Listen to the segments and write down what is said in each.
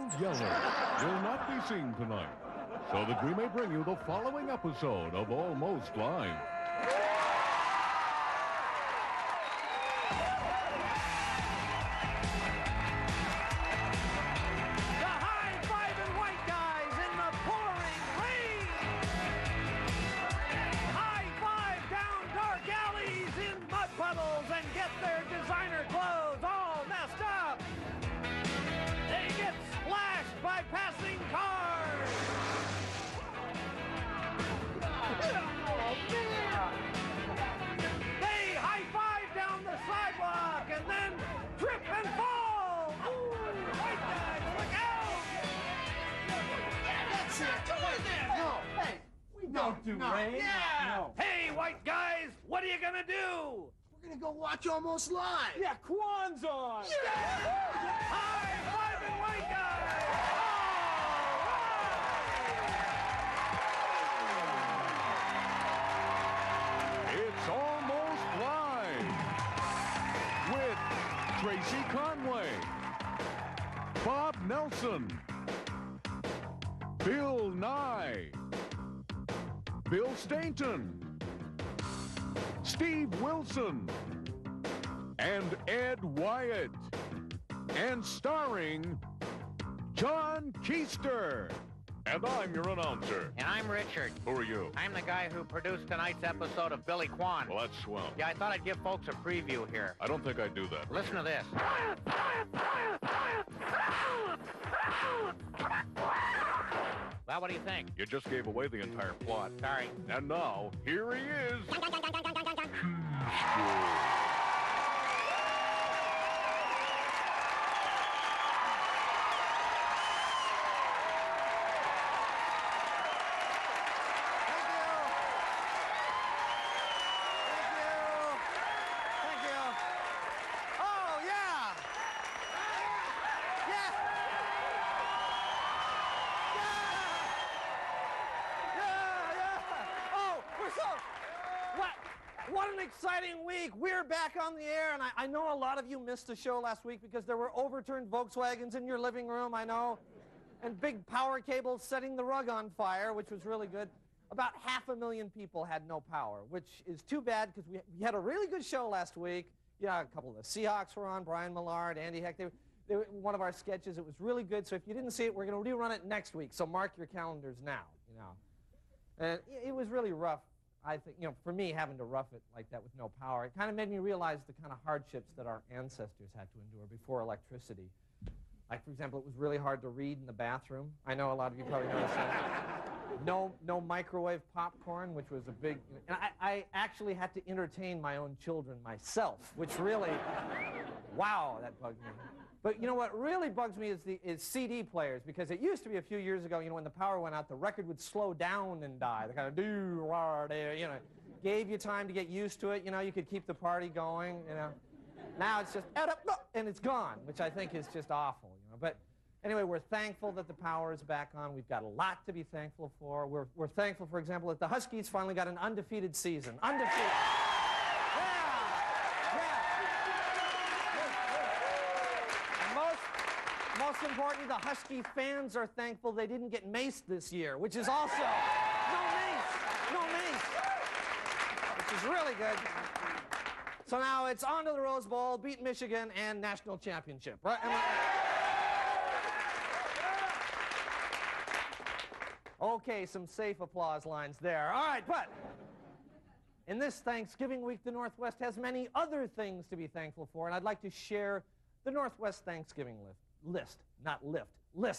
Gold Yeller will not be seen tonight, so that we may bring you the following episode of Almost Live. Don't do rain. Yeah. No. Hey, white guys, what are you gonna do? We're gonna go watch Almost Live. Yeah, Quan's on. Yeah. High five and white guys. All right. It's Almost Live with Tracy Conway, Bob Nelson, Bill Nye, Bill Stainton, Steve Wilson, and Ed Wyatt. And starring John Keister. And I'm your announcer. And I'm Richard. Who are you? I'm the guy who produced tonight's episode of Billy Quan. Well, that's swell. Yeah, I thought I'd give folks a preview here. I don't think I'd do that. Listen to this. Well, what do you think? You just gave away the entire plot. Sorry. And now, here he is. What an exciting week. We're back on the air, and I know a lot of you missed the show last week because there were overturned Volkswagens in your living room, I know, and big power cables setting the rug on fire, which was really good. About 500,000 people had no power, which is too bad because we had a really good show last week. Yeah, a couple of the Seahawks were on, Brian Millard, Andy Heck. They were one of our sketches. It was really good, so if you didn't see it, we're going to rerun it next week, so mark your calendars now, you know. And it was really rough. I think, you know, for me, having to rough it like that with no power, it kind of made me realize the kind of hardships that our ancestors had to endure before electricity. Like, for example, it was really hard to read in the bathroom. I know a lot of you probably noticed that. No microwave popcorn, which was a big... And I actually had to entertain my own children myself, which really... Wow, that bugged me. But you know what really bugs me is CD players, because it used to be a few years ago, you know, when the power went out, the record would slow down and die. The kind of you know, gave you time to get used to it. You know, you could keep the party going, you know. Now it's just, and it's gone, which I think is just awful, you know. But anyway, we're thankful that the power is back on. We've got a lot to be thankful for. We're thankful, for example, that the Huskies finally got an undefeated season. Undefeated. Most importantly, the Husky fans are thankful they didn't get maced this year, which is also no mace, which is really good. So now it's on to the Rose Bowl, beat Michigan, and national championship, right? Okay, some safe applause lines there. All right, but in this Thanksgiving week, the Northwest has many other things to be thankful for, and I'd like to share the Northwest Thanksgiving list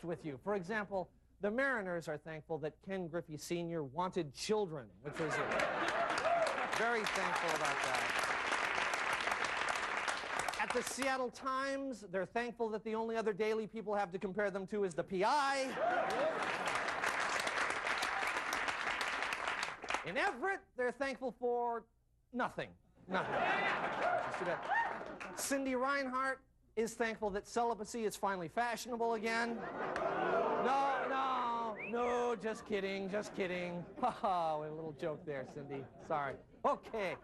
with you. For example, the Mariners are thankful that Ken Griffey Sr. wanted children, which was very thankful about that. At the Seattle Times, they're thankful that the only other daily people have to compare them to is the PI. In Everett, they're thankful for nothing. Nothing. Cindy Reinhart is thankful that celibacy is finally fashionable again. No, just kidding, just kidding. Ha, a little joke there, Cindy. Sorry. Okay.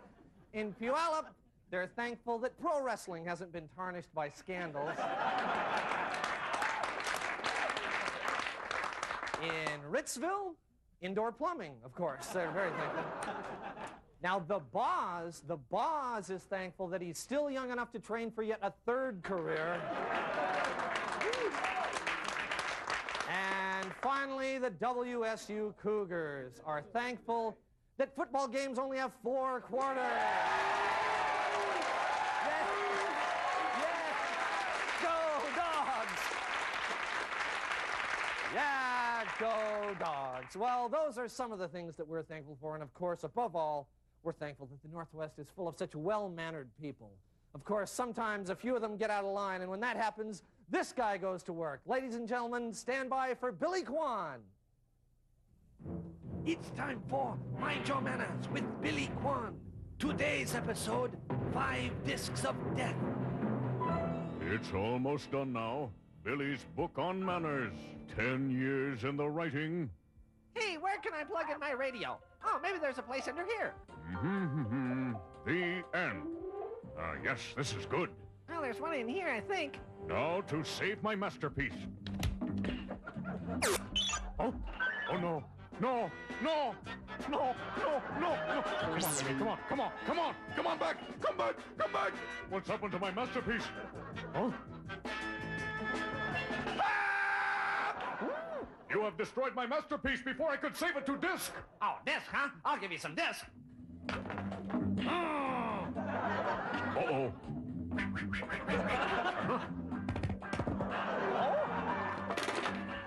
In Puyallup, they're thankful that pro wrestling hasn't been tarnished by scandals. In Ritzville, indoor plumbing, of course. They're very thankful. Now, the boss is thankful that he's still young enough to train for yet a third career. And finally, the WSU Cougars are thankful that football games only have 4 quarters. Yes, yes, go Dogs! Yeah, go Dogs. Well, those are some of the things that we're thankful for, and of course, above all, we're thankful that the Northwest is full of such well-mannered people. Of course, sometimes a few of them get out of line, and when that happens, this guy goes to work. Ladies and gentlemen, stand by for Billy Quan. It's time for Mind Your Manners with Billy Quan. Today's episode, 5 Discs of Death. It's almost done now. Billy's book on manners. 10 years in the writing. Hey, where can I plug in my radio? Oh, maybe there's a place under here. The end. Yes, this is good. Well, there's one in here, I think. Now to save my masterpiece. Oh no. No. Come on back. Come back. What's happened to my masterpiece? Huh? You have destroyed my masterpiece before I could save it to disc. Oh, disc, huh? I'll give you some disc. Uh-oh.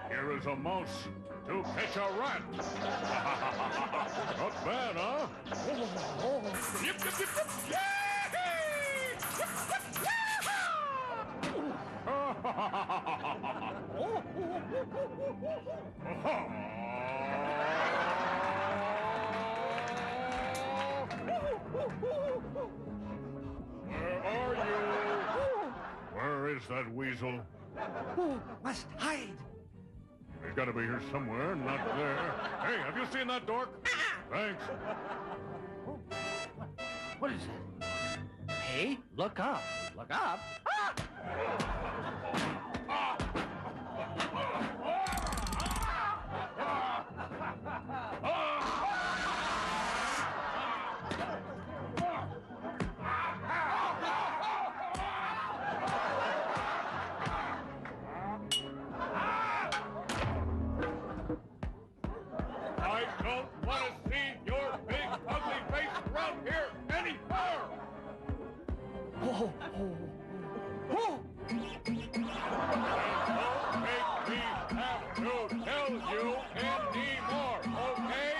Here is a mouse to catch a rat. Not bad, huh? Yip. Where are you? Where is that weasel? Must hide. He's got to be here somewhere, not there. Hey, have you seen that dork? Thanks. What is that? Hey, look up. Look up. Ah! I don't want to see your big, ugly face around here anymore! Oh. And don't make me have to tell you anymore, okay?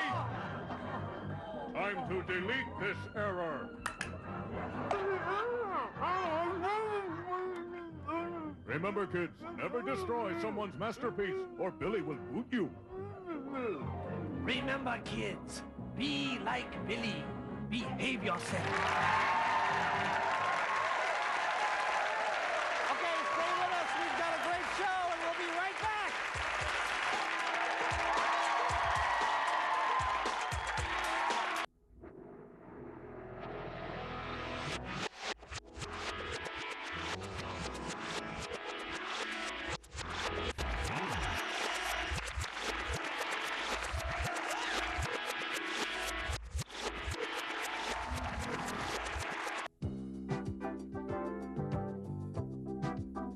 Time to delete this error. Remember, kids, never destroy someone's masterpiece, or Billy will boot you. Remember, kids, be like Billy. Behave yourself. Okay, stay with us. We've got a great show, and we'll be right back.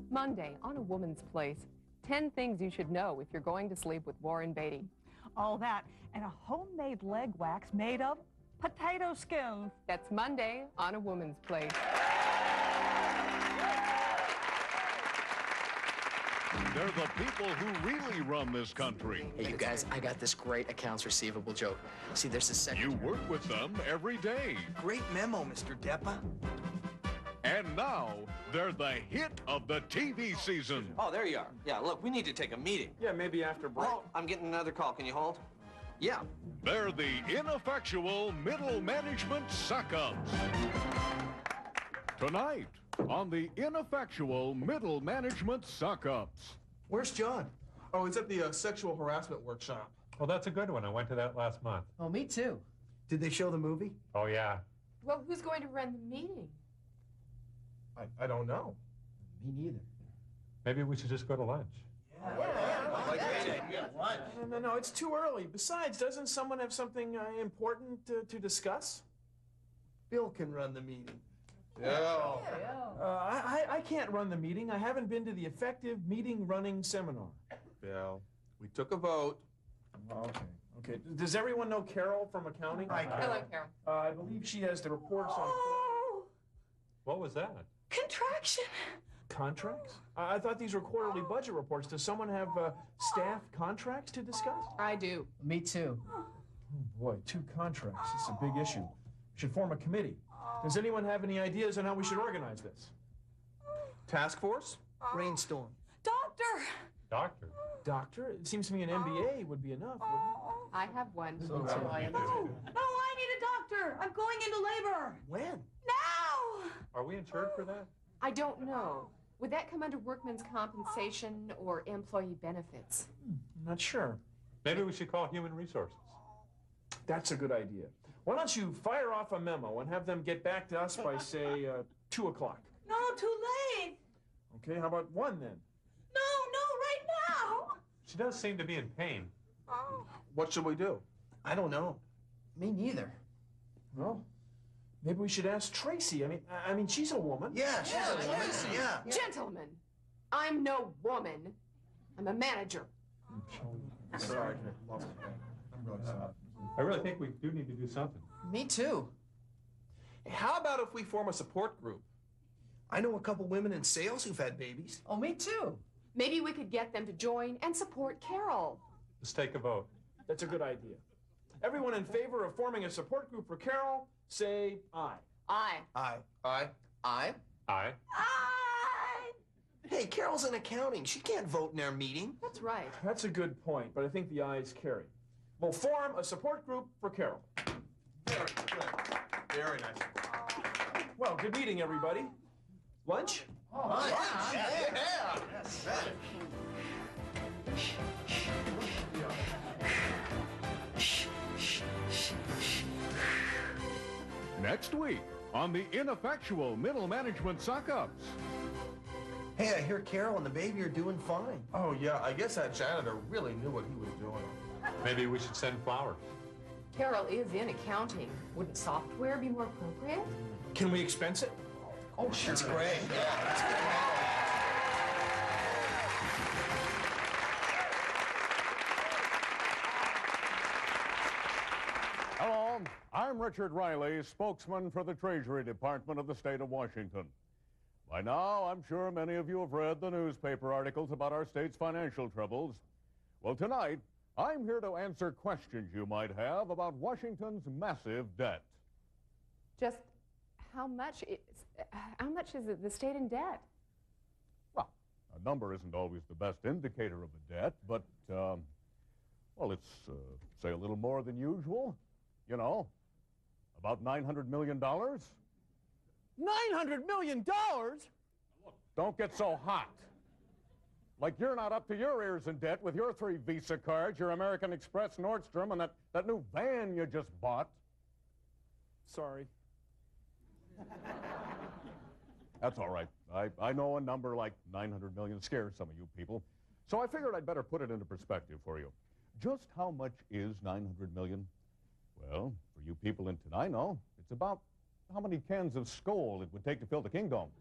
Monday on A Woman's Place. 10 things you should know if you're going to sleep with Warren Beatty. All that, and a homemade leg wax made of potato skins. That's Monday on A Woman's Place. They're the people who really run this country. Hey, you guys, I got this great accounts receivable joke. See, there's a second... You work with them every day. Great memo, Mr. Deppa. And now, they're the hit of the TV season. Oh, there you are. Yeah, look, we need to take a meeting. Yeah, maybe after break. Oh, I'm getting another call. Can you hold? Yeah. They're the ineffectual middle management suck-ups. Tonight, on the ineffectual middle management suck-ups. Where's John? Oh, he's at the sexual harassment workshop. Well, that's a good one. I went to that last month. Oh, me too. Did they show the movie? Oh, yeah. Well, who's going to run the meeting? I don't know. Me neither. Maybe we should just go to lunch. No, it's too early. Besides, doesn't someone have something important to discuss? Bill can run the meeting. I can't run the meeting. I haven't been to the effective meeting running seminar. Bill, we took a vote. Okay. Does everyone know Carol from accounting? Hello, Carol. I believe she has the reports on What was that? Contraction. contracts. I thought these were quarterly budget reports. Does someone have staff contracts to discuss? I do. Me too. Oh boy, 2 contracts. It's a big issue. We should form a committee. Does anyone have any ideas on how we should organize this? Task force? Brainstorm. Doctor. Doctor? It seems to me an MBA would be enough, wouldn't it? I have one. No, I need a doctor. I'm going into labor. When? Now! Are we insured for that? I don't know. Would that come under workman's compensation or employee benefits? I'm not sure. Maybe we should call Human Resources. That's a good idea. Why don't you fire off a memo and have them get back to us by, say, 2 o'clock? No, too late. Okay, how about 1 then? No, right now. She does seem to be in pain. What should we do? I don't know. Me neither. Well, maybe we should ask Tracy. I mean, she's a woman. Yeah, she's a woman. Yeah. Gentlemen, I'm no woman. I'm a manager. Sorry. I'm really sorry. I really think we do need to do something. Me too. How about if we form a support group? I know a couple women in sales who've had babies. Oh, me too. Maybe we could get them to join and support Carol. Let's take a vote. That's a good idea. Everyone in favor of forming a support group for Carol, say aye. Aye. Aye. Aye. I. Aye. Hey, Carol's in accounting. She can't vote in our meeting. That's right. That's a good point, but I think the ayes carry. We'll form a support group for Carol. Very good. Very nice. Well, good meeting, everybody. Lunch? Next week on the ineffectual middle management suck-ups. Hey, I hear Carol and the baby are doing fine. Oh, yeah, I guess that janitor really knew what he was doing. Maybe we should send flowers. Carol is in accounting. Wouldn't software be more appropriate? Can we expense it? Oh, sure. That's great. Yeah, that's great. Hello, I'm Richard Riley, spokesman for the Treasury Department of the state of Washington. By now, I'm sure many of you have read the newspaper articles about our state's financial troubles. Well, tonight, I'm here to answer questions you might have about Washington's massive debt. Just how much is the state in debt? Well, a number isn't always the best indicator of a debt, but, well, it's, say, a little more than usual. You know, about $900 million. $900 million? Look, don't get so hot. Like you're not up to your ears in debt with your 3 Visa cards, your American Express, Nordstrom, and that new van you just bought. Sorry. That's all right. I know a number like 900 million scares some of you people. So I figured I'd better put it into perspective for you. Just how much is 900 million? Well, for you people in Tenino, it's about how many cans of Skoal it would take to fill the Kingdom.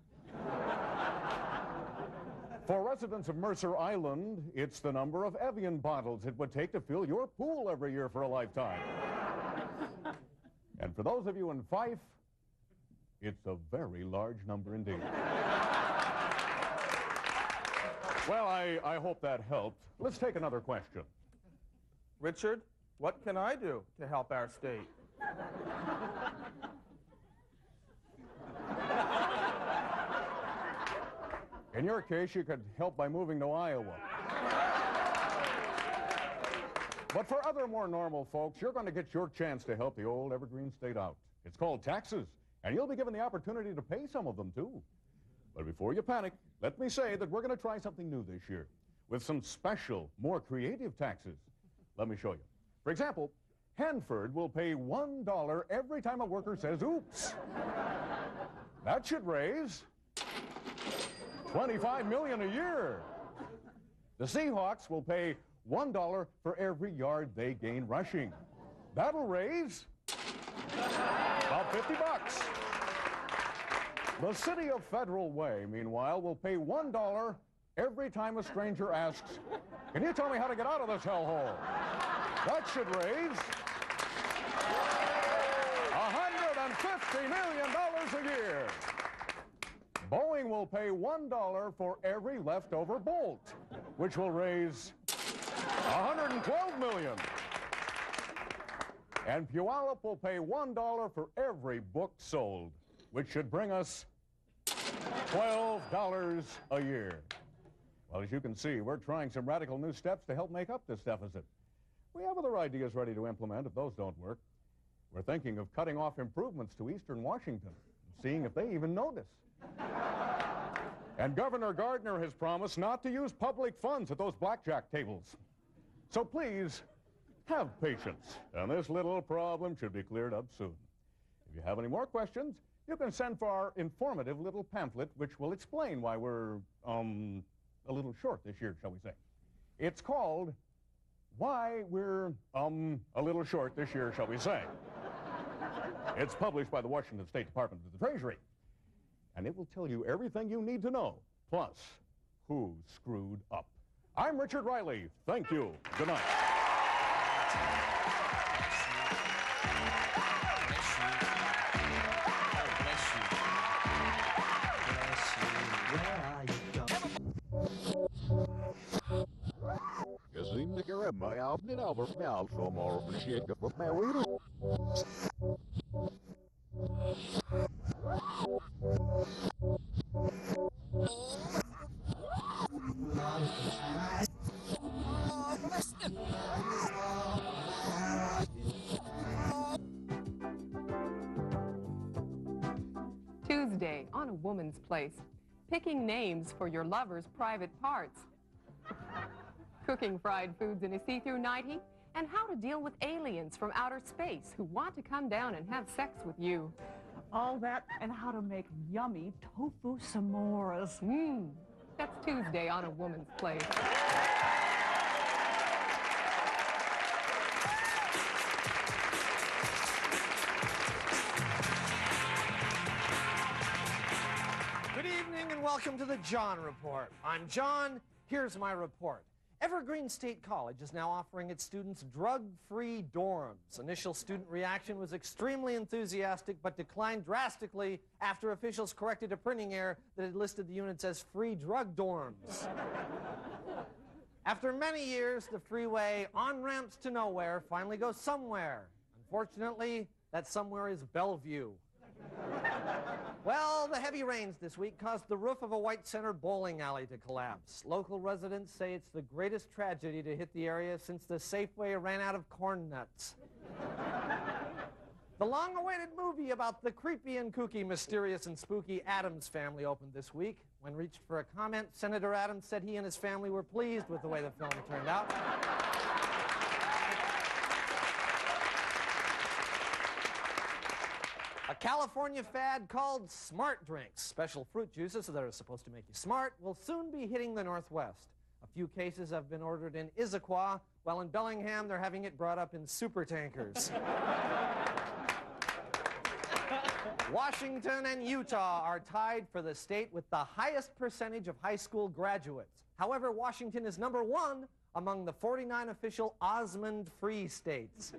For residents of Mercer Island, it's the number of Evian bottles it would take to fill your pool every year for a lifetime. And for those of you in Fife, it's a very large number indeed. Well, I hope that helped. Let's take another question. Richard, what can I do to help our state? In your case, you could help by moving to Iowa. But for other more normal folks, you're going to get your chance to help the old evergreen state out. It's called taxes, and you'll be given the opportunity to pay some of them, too. But before you panic, let me say that we're going to try something new this year with some special, more creative taxes. Let me show you. For example, Hanford will pay $1 every time a worker says, oops. That should raise $25 million a year. The Seahawks will pay $1 for every yard they gain rushing. That'll raise about $50. The city of Federal Way, meanwhile, will pay $1 every time a stranger asks, "Can you tell me how to get out of this hellhole?" That should raise $150 million a year. Boeing will pay $1 for every leftover bolt, which will raise $112 million. And Puyallup will pay $1 for every book sold, which should bring us $12 a year. Well, as you can see, we're trying some radical new steps to help make up this deficit. We have other ideas ready to implement if those don't work. We're thinking of cutting off improvements to eastern Washington, seeing if they even notice. And Governor Gardner has promised not to use public funds at those blackjack tables. So please, have patience, and this little problem should be cleared up soon. If you have any more questions, you can send for our informative little pamphlet, which will explain why we're, a little short this year, shall we say. It's called Why We're, a Little Short This Year, shall we say. It's published by the Washington State Department of the Treasury. And it will tell you everything you need to know, plus who screwed up. I'm Richard Riley. Thank you. Good night. Tuesday on A Woman's Place, picking names for your lover's private parts, cooking fried foods in a see-through nightie, and how to deal with aliens from outer space who want to come down and have sex with you. All that and how to make yummy tofu s'mores. That's Tuesday on A Woman's Place. Good evening and welcome to the John Report. I'm John. Here's my report. Evergreen State College is now offering its students drug-free dorms. Initial student reaction was extremely enthusiastic, but declined drastically after officials corrected a printing error that had listed the units as free drug dorms. After many years, the freeway on-ramps to nowhere finally goes somewhere. Unfortunately, that somewhere is Bellevue. Well, the heavy rains this week caused the roof of a White Center bowling alley to collapse. Local residents say it's the greatest tragedy to hit the area since the Safeway ran out of corn nuts. The long-awaited movie about the creepy and kooky, mysterious and spooky Addams Family opened this week. When reached for a comment, Senator Addams said he and his family were pleased with the way the film turned out. A California fad called smart drinks, special fruit juices that are supposed to make you smart, will soon be hitting the Northwest. A few cases have been ordered in Issaquah, while in Bellingham they're having it brought up in super tankers. Washington and Utah are tied for the state with the highest percentage of high school graduates. However, Washington is #1 among the 49 official Osmond-free states.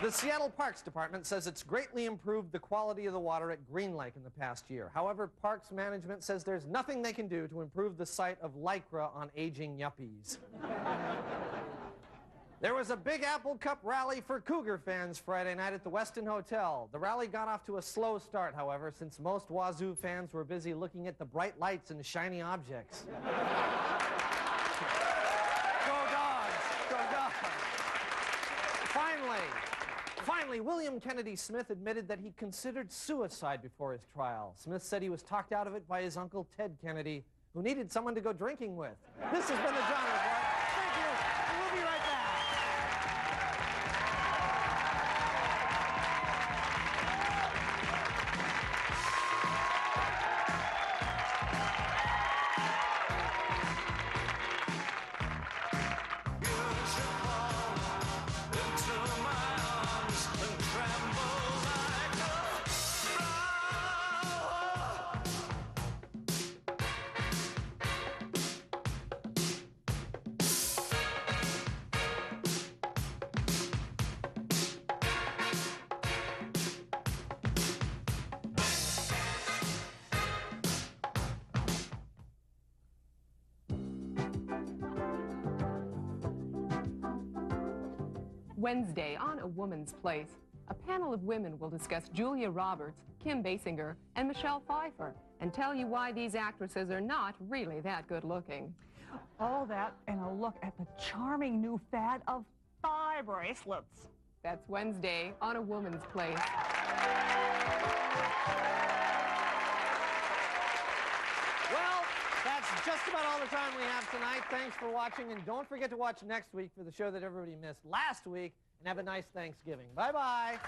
The Seattle Parks Department says it's greatly improved the quality of the water at Green Lake in the past year. However, Parks Management says there's nothing they can do to improve the sight of Lycra on aging yuppies. There was a Big Apple Cup rally for Cougar fans Friday night at the Westin Hotel. The rally got off to a slow start, however, since most Wazoo fans were busy looking at the bright lights and shiny objects. Go Dogs! Go Dogs! Finally, William Kennedy Smith admitted that he considered suicide before his trial. Smith said he was talked out of it by his uncle Ted Kennedy, who needed someone to go drinking with. This has been the John Report. Thank you, and we'll be right back. Wednesday on A Woman's Place, a panel of women will discuss Julia Roberts, Kim Basinger, and Michelle Pfeiffer, and tell you why these actresses are not really that good looking. All that and a look at the charming new fad of thigh bracelets. That's Wednesday on A Woman's Place. Well, that's just about all the time we have tonight. Thanks for watching, and don't forget to watch next week for the show that everybody missed last week, and have a nice Thanksgiving. Bye-bye.